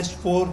S4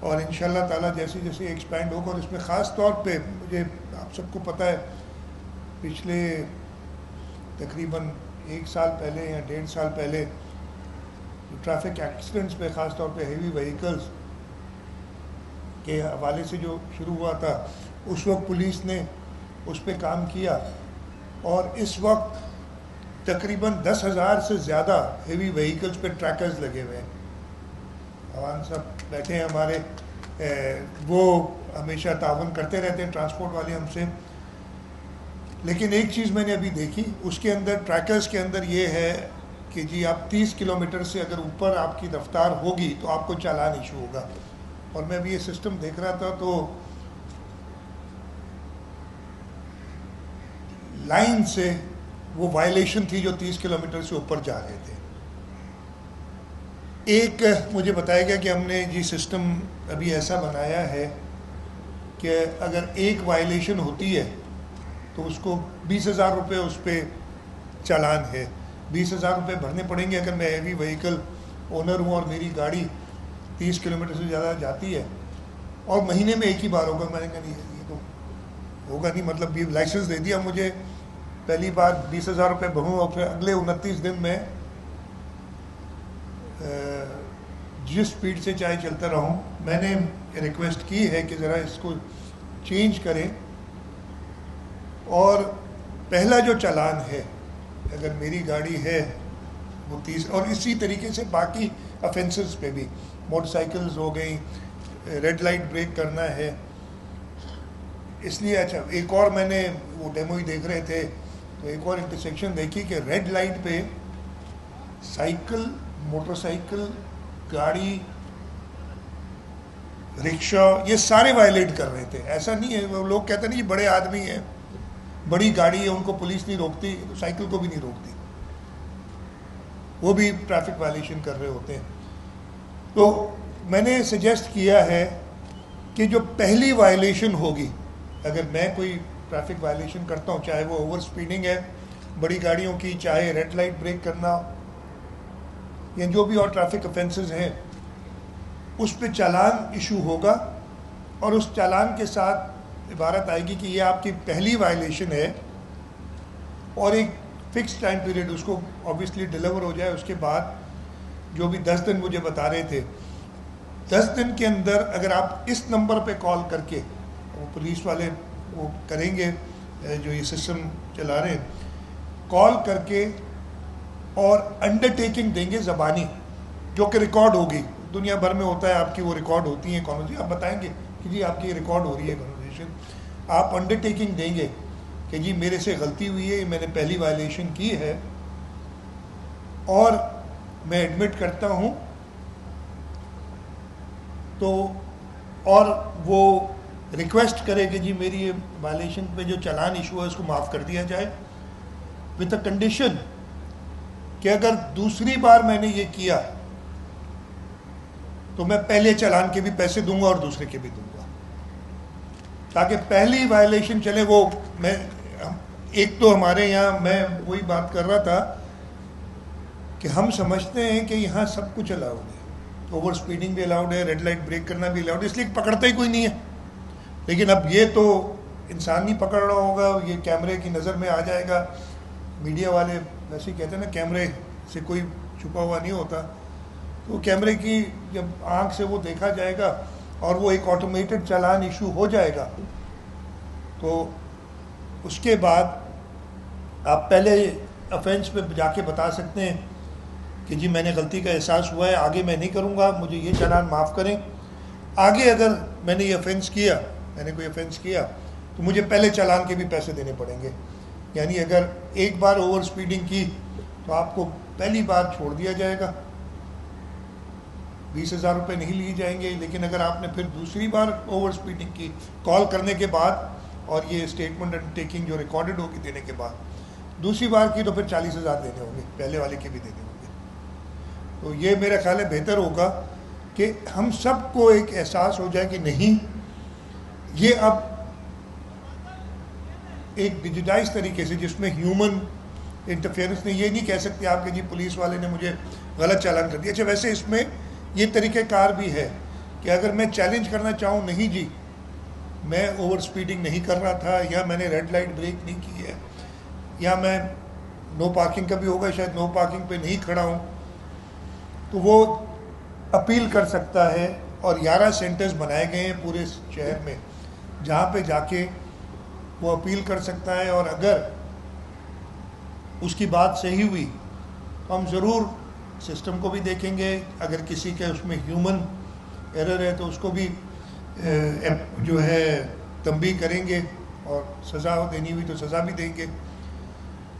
اور انشاءاللہ تعالیٰ جیسے جیسے ایکسپینڈ ہوگا، اور اس میں خاص طور پہ مجھے آپ سب کو پتہ ہے پچھلے تقریباً 1 سال پہلے یا 1.5 سال پہلے ٹریفک ایکسیڈنٹس پہ خاص طور پہ ہیوی وہیکلز کے حوالے سے جو شروع ہوا تھا، اس وقت پولیس نے اس پہ کام کیا، اور اس وقت تقریباً 10,000 سے زیادہ ہیوی وہیکلز پہ ٹریکرز لگے ہوئے ہیں۔ عوام صاحب بیٹھے ہیں ہمارے، وہ ہمیشہ تعاون کرتے رہتے ہیں ٹرانسپورٹ والے ہم سے، لیکن ایک چیز میں نے ابھی دیکھی اس کے اندر، ٹریکرز کے اندر، یہ ہے کہ جی آپ 30 کلومیٹر سے اگر اوپر آپ کی رفتار ہوگی تو آپ کو چالان ایشو ہوگا۔ اور میں ابھی یہ سسٹم دیکھ رہا تھا تو لائن سے وہ وائلیشن تھی جو 30 کلومیٹر سے اوپر جا رہے تھے۔ ایک مجھے بتایا گیا کہ ہم نے جی سسٹم ابھی ایسا بنایا ہے کہ اگر ایک وائلیشن ہوتی ہے تو اس کو 20,000 روپے اس پہ چالان ہے، 20,000 روپے بھرنے پڑیں گے اگر میں ہیوی وہیکل اونر ہوں اور میری گاڑی 30 کلومیٹر سے زیادہ جاتی ہے، اور مہینے میں ایک ہی بار ہوگا۔ میں نے کہا نہیں یہ تو ہوگا نہیں، مطلب یہ لائسنس دے دیا مجھے، پہلی بار 20,000 روپے بھروں اور پھر اگلے 29 دن میں جس سپیڈ سے چاہے چلتا رہوں۔ میں نے ریکویسٹ کی ہے کہ ذرا اس کو چینج کریں، اور پہلا جو چالان ہے اگر میری گاڑی ہے وہ 30، اور اسی طریقے سے باقی افینسز پہ بھی، موٹر سائیکلز ہو گئیں، ریڈ لائٹ بریک کرنا ہے۔ اس لیے اچھا ایک اور میں نے وہ ڈیمو ہی دیکھ رہے تھے تو ایک اور انٹرسیکشن دیکھی کہ ریڈ لائٹ پہ سائیکل، موٹر سائیکل، گاڑی، رکشا، یہ سارے وائلیٹ کر رہے تھے۔ ایسا نہیں ہے، وہ لوگ کہتے ہیں یہ بڑے آدمی ہیں، بڑی گاڑی ہے، ان کو پولیس نہیں روکتی، سائیکل کو بھی نہیں روکتی، وہ بھی ٹریفک وائلیشن کر رہے ہوتے ہیں۔ تو میں نے سجیسٹ کیا ہے کہ جو پہلی وائلیشن ہوگی، اگر میں کوئی ٹریفک وائلیشن کرتا ہوں، چاہے وہ اوور سپیڈنگ ہے بڑی گاڑیوں کی، چاہے ریڈ لائٹ بریک کرنا، یا جو بھی اور ٹریفک افینسز ہیں، اس پہ چالان ایشو ہوگا، اور اس چالان کے ساتھ عبارت آئے گی کہ یہ آپ کی پہلی وائلیشن ہے، اور ایک فکس ٹائم پیریڈ اس کو آبویسلی ڈیلیور ہو جائے۔ اس کے بعد جو بھی 10 دن مجھے بتا رہے تھے، 10 دن کے اندر اگر آپ اس نمبر پہ کال کر کے، وہ پولیس والے وہ کریں گے جو یہ سسٹم چلا رہے ہیں، کال کر کے اور انڈرٹیکنگ دیں گے زبانی، جو کہ ریکارڈ ہوگی، دنیا بھر میں ہوتا ہے آپ کی وہ ریکارڈ ہوتی ہیں کانورسیشن، آپ بتائیں گے کہ جی آپ کی ریکارڈ ہو رہی ہے کانورسیشن، آپ انڈرٹیکنگ دیں گے کہ جی میرے سے غلطی ہوئی ہے، میں نے پہلی وائلیشن کی ہے، اور میں ایڈمٹ کرتا ہوں، تو اور وہ ریکویسٹ کرے کہ جی میری یہ وائلیشن پہ جو چالان ایشو ہے اس کو معاف کر دیا جائے، وتھ اے کنڈیشن کہ اگر دوسری بار میں نے یہ کیا تو میں پہلے چالان کے بھی پیسے دوں گا اور دوسرے کے بھی دوں گا، تاکہ پہلی وائلیشن چلے۔ وہ میں ایک تو ہمارے یہاں میں وہی بات کر رہا تھا کہ ہم سمجھتے ہیں کہ یہاں سب کچھ الاؤڈ ہے، اوور سپیڈنگ بھی الاؤڈ ہے، ریڈ لائٹ بریک کرنا بھی الاؤڈ ہے، اس لیے پکڑتا ہی کوئی نہیں ہے۔ لیکن اب یہ تو انسان نہیں پکڑ رہا ہوگا، یہ کیمرے کی نظر میں آ جائے گا، میڈیا والے ویسے ہی کہتے ہیں نا کیمرے سے کوئی چھپا ہوا نہیں ہوتا، تو کیمرے کی جب آنکھ سے وہ دیکھا جائے گا اور وہ ایک آٹومیٹڈ چالان ایشو ہو جائے گا، تو اس کے بعد آپ پہلے افینس پہ جا کے بتا سکتے ہیں کہ جی میں نے غلطی کا احساس ہوا ہے، آگے میں نہیں کروں گا، مجھے یہ چالان معاف کریں۔ آگے اگر میں نے یہ افینس کیا، میں نے کوئی افینس کیا، تو مجھے پہلے چالان کے بھی پیسے دینے پڑیں گے، یعنی اگر ایک بار اوور سپیڈنگ کی تو آپ کو پہلی بار چھوڑ دیا جائے گا، 20,000 روپے نہیں لیے جائیں گے، لیکن اگر آپ نے پھر دوسری بار اوور سپیڈنگ کی کال کرنے کے بعد اور یہ اسٹیٹمنٹ انڈرٹیکنگ جو ریکارڈڈ ہوگی دینے کے بعد، دوسری بار کی تو پھر 40,000 دینے ہوں گے، پہلے والے کے بھی دینے ہوں گے۔ تو یہ میرا خیال ہے بہتر ہوگا کہ ہم سب کو ایک احساس ہو جائے کہ نہیں، یہ اب ایک ڈیجیٹائز طریقے سے، جس میں ہیومن انٹرفیئرنس نہیں، یہ نہیں کہہ سکتے آپ کہ جی پولیس والے نے مجھے غلط چالان کر دیا۔ اچھا ویسے اس میں یہ طریقہ کار بھی ہے کہ اگر میں چیلنج کرنا چاہوں نہیں جی میں اوور سپیڈنگ نہیں کر رہا تھا, یا میں نے ریڈ لائٹ بریک نہیں کی ہے, یا میں نو پارکنگ کا بھی ہوگا شاید نو پارکنگ پہ نہیں کھڑا ہوں, تو وہ اپیل کر سکتا ہے. اور 11 سینٹرز بنائے گئے ہیں پورے شہر میں جہاں پہ جا کے وہ اپیل کر سکتا ہے. اور اگر اس کی بات صحیح ہوئی تو ہم ضرور سسٹم کو بھی دیکھیں گے, اگر کسی کے اس میں ہیومن ایرر ہے تو اس کو بھی جو ہے تنبیہ کریں گے, اور سزا دینی ہوئی تو سزا بھی دیں گے.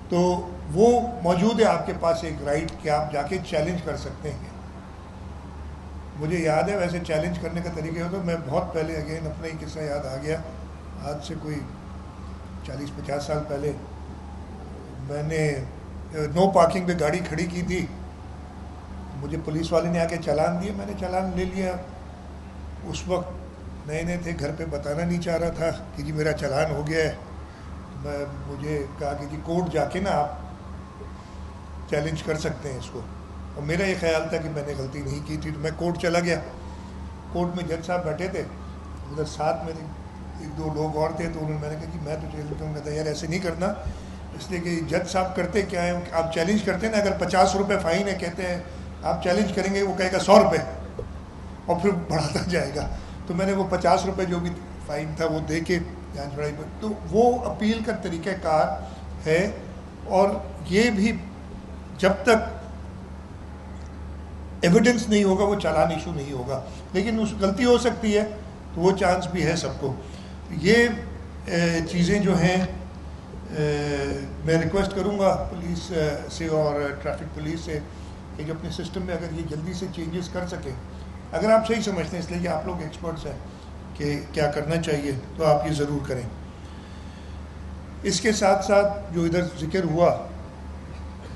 تو وہ موجود ہے آپ کے پاس ایک رائٹ کہ آپ جا کے چیلنج کر سکتے ہیں. مجھے یاد ہے ویسے چیلنج کرنے کا طریقہ ہوتا, میں بہت پہلے اگین اپنا ہی قصہ یاد آ گیا, آج سے کوئی 40-50 سال پہلے میں نے نو پارکنگ پہ گاڑی کھڑی کی تھی. مجھے پولیس والے نے آ کے چالان دیا, میں نے چالان لے لیا. اس وقت نئے نئے تھے, گھر پہ بتانا نہیں چاہ رہا تھا کہ جی میرا چالان ہو گیا ہے. مجھے کہا کہ جی کورٹ جا کے نا آپ چیلنج کر سکتے ہیں اس کو, اور میرا یہ خیال تھا کہ میں نے غلطی نہیں کی تھی. تو میں کورٹ چلا گیا. کورٹ میں جج صاحب بیٹھے تھے, ادھر ساتھ میں 1-2 لوگ اور تھے, تو انہوں نے میں نے کہا کہ میں تو چیلنج کہتا یار ایسے نہیں کرنا, اس لیے کہ جج صاحب کرتے کیا ہیں, آپ چیلنج کرتے ہیں نا, اگر 50 روپے فائن ہے, کہتے ہیں آپ چیلنج کریں گے, وہ کہے گا 100 روپے, اور پھر بڑھاتا جائے گا. تو میں نے وہ 50 روپے جو بھی فائن تھا وہ دے کے جان چھڑائی. تو وہ اپیل کا طریقہ کار ہے, اور یہ بھی جب تک ایویڈنس نہیں ہوگا وہ چالان ایشو نہیں ہوگا, لیکن اس غلطی ہو سکتی ہے تو وہ چانس بھی ہے سب کو. یہ چیزیں جو ہیں میں ریکویسٹ کروں گا پولیس سے اور ٹریفک پولیس سے کہ جو اپنے سسٹم میں اگر یہ جلدی سے چینجز کر سکیں, اگر آپ صحیح سمجھتے ہیں, اس لیے کہ آپ لوگ ایکسپرٹس ہیں کہ کیا کرنا چاہیے, تو آپ یہ ضرور کریں. اس کے ساتھ ساتھ جو ادھر ذکر ہوا,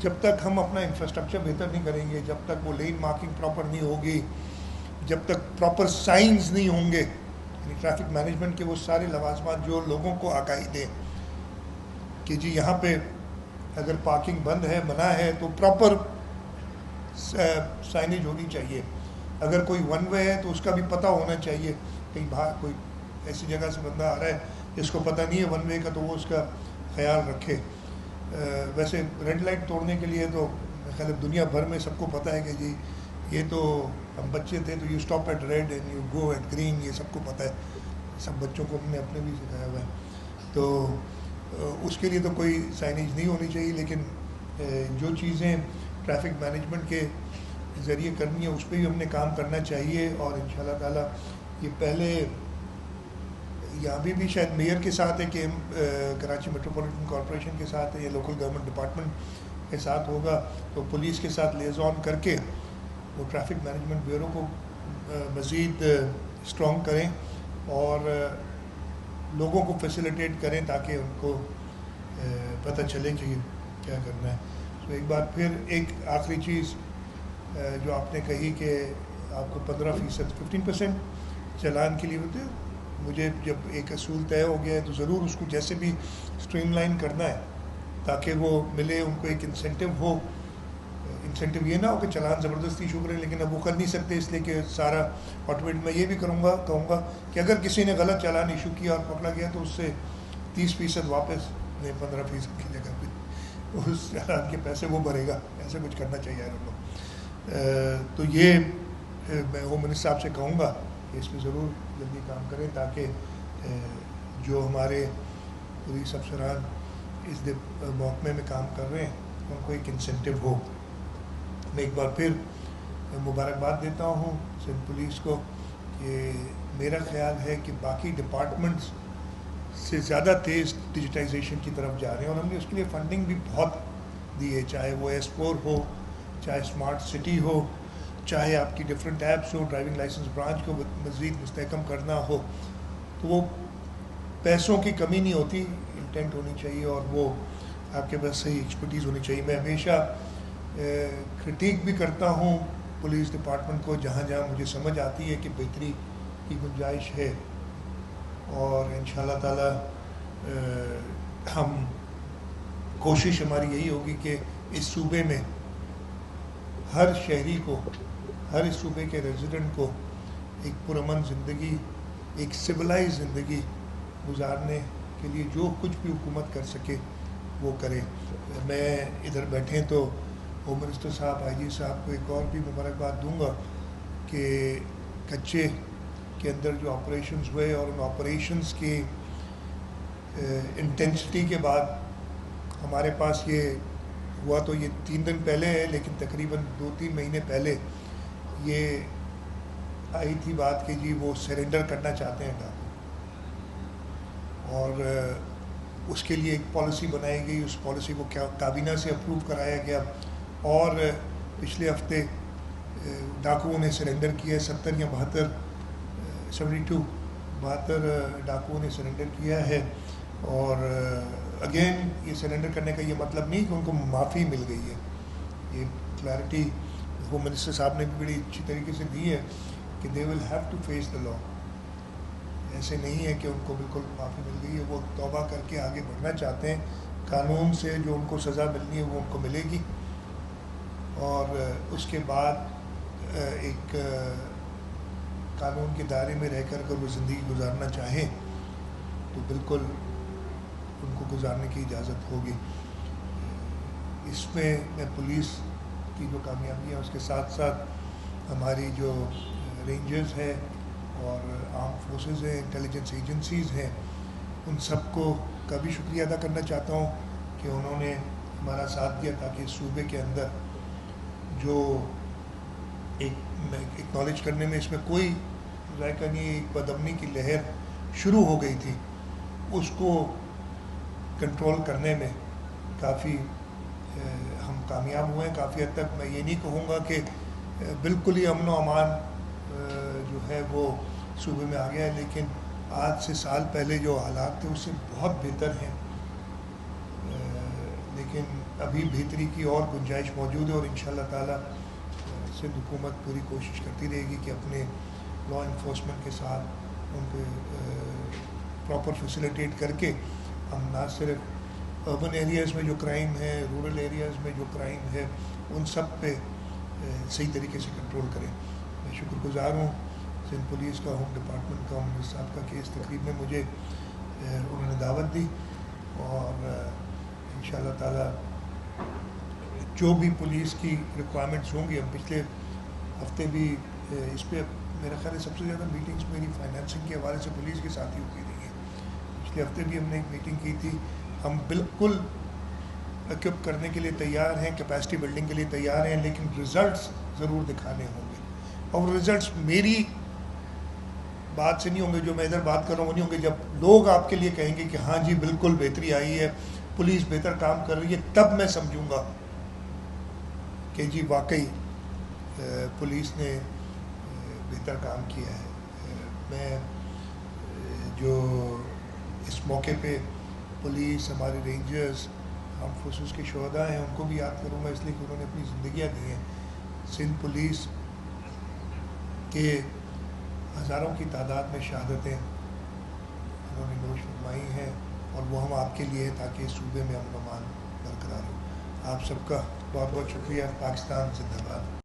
جب تک ہم اپنا انفراسٹرکچر بہتر نہیں کریں گے, جب تک وہ لین مارکنگ پراپر نہیں ہوگی, جب تک پراپر سائنز نہیں ہوں گے, یعنی ٹریفک مینجمنٹ کے وہ سارے لوازمات جو لوگوں کو آگاہی دیں کہ جی یہاں پہ اگر پارکنگ بند ہے, منع ہے, تو پراپر سائنیج ہونی چاہیے. اگر کوئی ون وے ہے تو اس کا بھی پتہ ہونا چاہیے, کہیں باہر کوئی ایسی جگہ سے بندہ آ رہا ہے جس کو پتہ نہیں ہے ون وے کا, تو وہ اس کا خیال رکھے. ویسے ریڈ لائٹ توڑنے کے لیے تو میرے خیال دنیا بھر میں سب کو پتہ ہے کہ جی یہ تو ہم بچے تھے تو you stop at red and you go at green, یہ سب کو پتہ ہے, سب بچوں کو ہم نے اپنے بھی سکھایا ہوا ہے. تو اس کے لیے تو کوئی سائنیج نہیں ہونی چاہیے, لیکن جو چیزیں ٹریفک مینجمنٹ کے ذریعے کرنی ہے اس پہ بھی ہم نے کام کرنا چاہیے. اور ان شاء اللہ تعالیٰ یہ پہلے یہاں بھی شاید میئر کے ساتھ ہے کہ کراچی میٹروپولیٹن کارپوریشن کے ساتھ ہے, یا لوکل گورنمنٹ ڈپارٹمنٹ کے ساتھ ہوگا, تو پولیس کے ساتھ لیزون کر کے وہ ٹریفک مینجمنٹ بیورو کو مزید اسٹرانگ کریں اور لوگوں کو فیسیلیٹیٹ کریں تاکہ ان کو پتہ چلے کہ کیا کرنا ہے. تو ایک بار پھر ایک آخری چیز جو آپ نے کہی کہ آپ کو 15% 15% چالان کے لیے ہوتے ہیں, مجھے جب ایک اصول طے ہو گیا ہے تو ضرور اس کو جیسے بھی اسٹریم لائن کرنا ہے تاکہ وہ ملے, ان کو ایک انسینٹیو ہو. انسینٹیو یہ نہ ہو کہ چالان زبردستی ایشو کریں, لیکن اب وہ کر نہیں سکتے, اس لیے کہ سارا آٹومیٹ. میں یہ بھی کہوں گا کہ اگر کسی نے غلط چالان ایشو کیا اور پکڑا گیا تو اس سے 30% واپس نہیں, 15% کی جگہ پہ اس چالان کے پیسے وہ بھرے گا. ایسے کچھ کرنا چاہیے ہم لوگ. تو یہ میں ہوم منسٹر صاحب سے کہوں گا کہ اس پہ ضرور جلدی کام کریں تاکہ جو ہمارے پولیس افسران اس محکمے میں کام کر رہے ہیں ان کو ایک انسینٹیو ہو. میں ایک بار پھر مبارکباد دیتا ہوں سندھ پولیس کو کہ میرا خیال ہے کہ باقی ڈپارٹمنٹس سے زیادہ تیز ڈیجیٹائزیشن کی طرف جا رہے ہیں, اور ہم نے اس کے لیے فنڈنگ بھی بہت دی ہے, چاہے وہ ایس4 ہو, چاہے اسمارٹ سٹی ہو, چاہے آپ کی ڈفرینٹ ایپس ہو, ڈرائیونگ لائسنس برانچ کو مزید مستحکم کرنا ہو. تو وہ پیسوں کی کمی نہیں ہوتی, انٹینٹ ہونی چاہیے اور وہ آپ کے پاس صحیح ایکسپرٹیز ہونی چاہیے. میں ہمیشہ کرٹیک بھی کرتا ہوں پولیس ڈپارٹمنٹ کو جہاں جہاں مجھے سمجھ آتی ہے کہ بہتری کی گنجائش ہے, اور ان شاء اللہ تعالیٰ ہم کوشش ہماری یہی ہوگی کہ اس صوبے میں ہر شہری کو, ہر اس صوبے کے ریزیڈنٹ کو ایک پرامن زندگی، ایک سویلائز زندگی گزارنے کے لیے جو کچھ بھی حکومت کر سکے وہ کرے۔ میں ادھر بیٹھے تو ہوم منسٹر صاحب، آئی جی صاحب کو ایک اور بھی مبارکباد دوں گا کہ کچے کے اندر جو آپریشنز ہوئے اور ان آپریشنز کی انٹینسٹی کے بعد ہمارے پاس یہ ہوا تو یہ 3 دن پہلے ہے، لیکن تقریباً 2-3 مہینے پہلے یہ آئی تھی بات کہ جی وہ سرنڈر کرنا چاہتے ہیں ڈاکو، اور اس کے لیے ایک پالیسی بنائی گئی، اس پالیسی کو کابینہ سے اپروو کرایا گیا، اور پچھلے ہفتے ڈاکوؤں نے سرنڈر کیا ہے۔ 70 یا 72 ڈاکوؤں نے سرنڈر کیا ہے، اور اگین یہ سرنڈر کرنے کا یہ مطلب نہیں کہ ان کو معافی مل گئی ہے۔ یہ کلیئرٹی ہوم منسٹر صاحب نے بھی بڑی اچھی طریقے سے دی ہے کہ they will have to face the law. ایسے نہیں ہے کہ ان کو بالکل معافی مل گئی ہے، وہ توبہ کر کے آگے بڑھنا چاہتے ہیں، قانون سے جو ان کو سزا ملنی ہے وہ ان کو ملے گی، اور اس کے بعد ایک قانون کے دائرے میں رہ کر اگر وہ زندگی گزارنا چاہیں تو بالکل ان کو گزارنے کی اجازت ہوگی۔ اس میں پولیس کی جو کامیابی ہے اس کے ساتھ ساتھ ہماری جو رینجرز ہیں اور آرم فورسز ہیں، انٹیلیجنس ایجنسیز ہیں، ان سب کو کا بھی شکریہ ادا کرنا چاہتا ہوں کہ انہوں نے ہمارا ساتھ دیا تاکہ اس صوبے کے اندر جو ایکنالج کرنے میں اس میں کوئی ذائقہ نہیں، ایک بدامنی کی لہر شروع ہو گئی تھی، اس کو کنٹرول کرنے میں کافی ہم کامیاب ہوئے ہیں کافی حد تک۔ میں یہ نہیں کہوں گا کہ بالکل ہی امن و امان جو ہے وہ صوبے میں آ گیا ہے، لیکن آج سے سال پہلے جو حالات تھے اس سے بہت بہتر ہیں، لیکن ابھی بہتری کی اور گنجائش موجود ہے، اور انشاءاللہ تعالی سندھ حکومت پوری کوشش کرتی رہے گی کہ اپنے لا انفورسمنٹ کے ساتھ ان کو پراپر فیسیلیٹیٹ کر کے ہم نہ صرف اربن ایریاز میں جو کرائم ہے، رورل ایریاز میں جو کرائم ہے، ان سب پہ صحیح طریقے سے کنٹرول کریں۔ میں شکر گزار ہوں سندھ پولیس کا، ہوم ڈپارٹمنٹ کا، منسٹر صاحب کا کہ اس تقریب میں مجھے انہوں نے دعوت دی، اور انشاءاللہ تعالی جو بھی پولیس کی ریکوائرمنٹس ہوں گی، ہم پچھلے ہفتے بھی اس پہ میرا خیال ہے سب سے زیادہ میٹنگس میری فائنینسنگ کے حوالے سے پولیس کے ساتھ ہی ہوتی رہی ہیں۔ پچھلے ہفتے بھی ہم نے ایک میٹنگ کی تھی، ہم بالکل ایکوپ کرنے کے لیے تیار ہیں، کیپیسٹی بلڈنگ کے لیے تیار ہیں، لیکن ریزلٹس ضرور دکھانے ہوں گے، اور ریزلٹس میری بات سے نہیں ہوں گے، جو میں ادھر بات کر رہا ہوں وہ نہیں ہوں گے، جب لوگ آپ کے لیے کہیں گے کہ ہاں جی بالکل بہتری آئی ہے، پولیس بہتر کام کر رہی ہے، تب میں سمجھوں گا کہ جی واقعی پولیس نے بہتر کام کیا ہے۔ میں جو اس موقع پہ پولیس، ہمارے رینجرز، آرم فورسز کے شہداء ہیں، ان کو بھی یاد کروں گا، اس لیے کہ انہوں نے اپنی زندگیاں دی ہیں۔ سندھ پولیس کے ہزاروں کی تعداد میں شہادتیں انہوں نے نوش فرمائی ہیں، اور وہ ہم آپ کے لیے تاکہ اس صوبے میں امن و امان برقرار ہو۔ آپ سب کا بہت بہت شکریہ۔ پاکستان زندہ باد۔